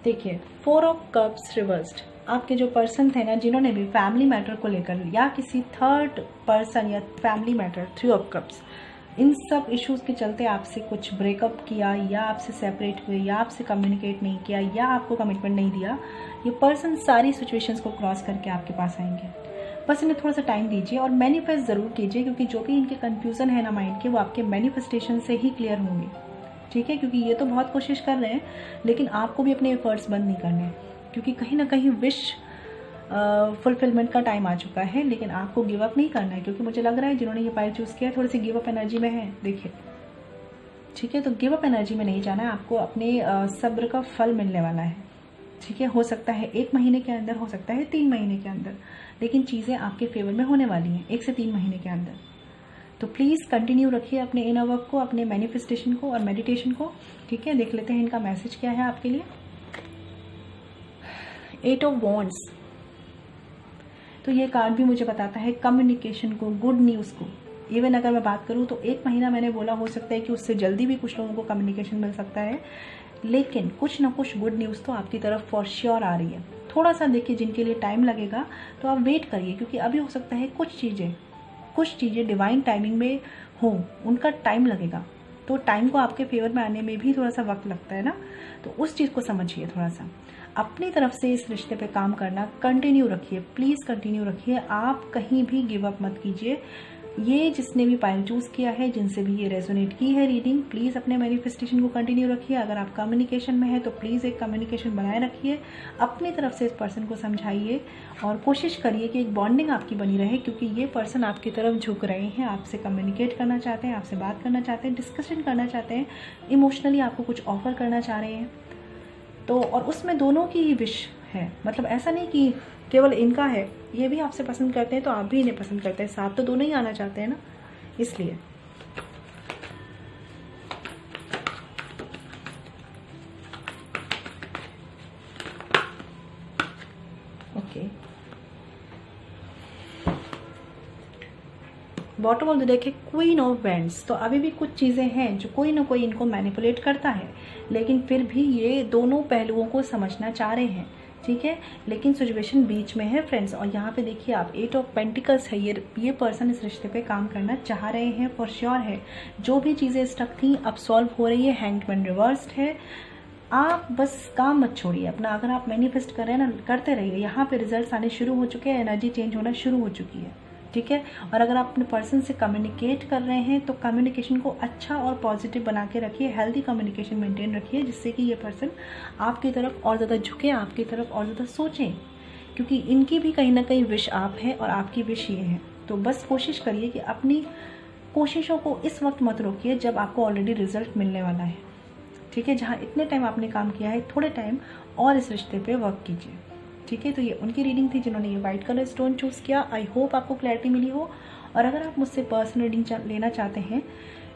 Speaker 1: देखिए 4 ऑफ कप्स रिवर्स्ड, आपके जो पर्सन थे ना जिन्होंने भी फैमिली मैटर को लेकर या किसी थर्ड पर्सन या फैमिली मैटर, 3 ऑफ कप्स, इन सब इश्यूज के चलते आपसे कुछ ब्रेकअप किया या आपसे सेपरेट हुए या आपसे कम्युनिकेट नहीं किया या आपको कमिटमेंट नहीं दिया, ये पर्सन सारी सिचुएशंस को क्रॉस करके आपके पास आएंगे। बस इन्हें थोड़ा सा टाइम दीजिए और मैनिफेस्ट ज़रूर कीजिए, क्योंकि जो भी इनके कन्फ्यूज़न है ना माइंड के, वो आपके मैनिफेस्टेशन से ही क्लियर होंगे, ठीक है। क्योंकि ये तो बहुत कोशिश कर रहे हैं, लेकिन आपको भी अपने एफर्ट्स बंद नहीं करने, क्योंकि कहीं ना कहीं विश फुलफिलमेंट का टाइम आ चुका है। लेकिन आपको गिव अप नहीं करना है, क्योंकि मुझे लग रहा है जिन्होंने ये पाइल चूज़ किया है थोड़ी सी गिव अप एनर्जी में है, देखिए, ठीक है। तो गिव अप एनर्जी में नहीं जाना है, आपको अपने सब्र का फल मिलने वाला है, ठीक है। हो सकता है 1 महीने के अंदर, हो सकता है 3 महीने के अंदर, लेकिन चीज़ें आपके फेवर में होने वाली हैं 1 से 3 महीने के अंदर। तो प्लीज़ कंटिन्यू रखिए अपने इनर वर्क को, अपने मैनिफेस्टेशन को और मेडिटेशन को, ठीक है। देख लेते हैं इनका मैसेज क्या है आपके लिए। 8 ऑफ वॉन्ड्स, तो ये कार्ड भी मुझे बताता है कम्युनिकेशन को, गुड न्यूज़ को। इवन अगर मैं बात करूँ तो 1 महीना मैंने बोला, हो सकता है कि उससे जल्दी भी कुछ लोगों को कम्युनिकेशन मिल सकता है, लेकिन कुछ ना कुछ गुड न्यूज़ तो आपकी तरफ फॉर श्योर आ रही है। थोड़ा सा देखिए, जिनके लिए टाइम लगेगा तो आप वेट करिए, क्योंकि अभी हो सकता है कुछ चीज़ें डिवाइन टाइमिंग में हो, उनका टाइम लगेगा। तो टाइम को आपके फेवर में आने में भी थोड़ा सा वक्त लगता है ना, तो उस चीज़ को समझिए। थोड़ा सा अपनी तरफ से इस रिश्ते पे काम करना कंटिन्यू रखिए, प्लीज़ कंटिन्यू रखिए, आप कहीं भी गिव अप मत कीजिए। ये जिसने भी पाइल चूज़ किया है, जिनसे भी ये रेजोनेट की है रीडिंग, प्लीज़ अपने मैनिफेस्टेशन को कंटिन्यू रखिए। अगर आप कम्युनिकेशन में है तो प्लीज़ एक कम्युनिकेशन बनाए रखिए, अपनी तरफ से इस पर्सन को समझाइए और कोशिश करिए कि एक बॉन्डिंग आपकी बनी रहे, क्योंकि ये पर्सन आपकी तरफ झुक रहे हैं, आपसे कम्युनिकेट करना चाहते हैं, आपसे बात करना चाहते हैं, डिस्कशन करना चाहते हैं, इमोशनली आपको कुछ ऑफर करना चाह रहे हैं। तो और उसमें दोनों की ही विश है, मतलब ऐसा नहीं कि केवल इनका है, ये भी आपसे पसंद करते हैं तो आप भी इन्हें पसंद करते हैं, साथ तो दोनों ही आना चाहते हैं ना, इसलिए। Okay, bottom of the deck है क्वीन ऑफ वैंड्स। तो अभी भी कुछ चीज़ें हैं जो कोई ना कोई इनको मैनिपुलेट करता है, लेकिन फिर भी ये दोनों पहलुओं को समझना चाह रहे हैं, ठीक है। लेकिन सिचुएशन बीच में है फ्रेंड्स, और यहाँ पे देखिए आप 8 ऑफ पेंटिकल्स है, ये पर्सन इस रिश्ते पे काम करना चाह रहे हैं, फॉर श्योर है। जो भी चीज़ें स्टक थी अब सॉल्व हो रही है, हैंगमैन रिवर्स्ड है। आप बस काम मत छोड़िए अपना, अगर आप मैनिफेस्ट कर रहे हैं ना, करते रहिए। यहाँ पे रिजल्ट्स आने शुरू हो चुके हैं, एनर्जी चेंज होना शुरू हो चुकी है, ठीक है। और अगर आप अपने पर्सन से कम्युनिकेट कर रहे हैं तो कम्युनिकेशन को अच्छा और पॉजिटिव बना के रखिए, हेल्दी कम्युनिकेशन मेंटेन रखिए, जिससे कि ये पर्सन आपकी तरफ और ज़्यादा झुके, आपकी तरफ और ज़्यादा सोचें, क्योंकि इनकी भी कहीं ना कहीं विश आप है और आपकी विश ये है। तो बस कोशिश करिए कि अपनी कोशिशों को इस वक्त मत रोकिए जब आपको ऑलरेडी रिजल्ट मिलने वाला है, ठीक है। जहाँ इतने टाइम आपने काम किया है, थोड़े टाइम और इस रिश्ते पे वर्क कीजिए, ठीक है। तो ये उनकी रीडिंग थी जिन्होंने ये वाइट कलर स्टोन चूज़ किया। आई होप आपको क्लैरिटी मिली हो, और अगर आप मुझसे पर्सनल रीडिंग लेना चाहते हैं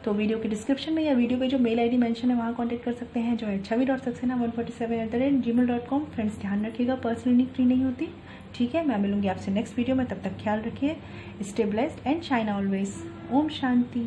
Speaker 1: तो वीडियो के डिस्क्रिप्शन में या वीडियो पे जो मेल आईडी मेंशन है वहाँ कांटेक्ट कर सकते हैं, जो है छवि.सक्सेना147@gmail.com। फ्रेंड्स ध्यान रखिएगा, पर्सनल रीडिंग फ्री नहीं होती, ठीक है, मैं मिलूंगी आपसे नेक्स्ट वीडियो में। तब तक ख्याल रखिए, stay blessed and shine always. ओम शांति।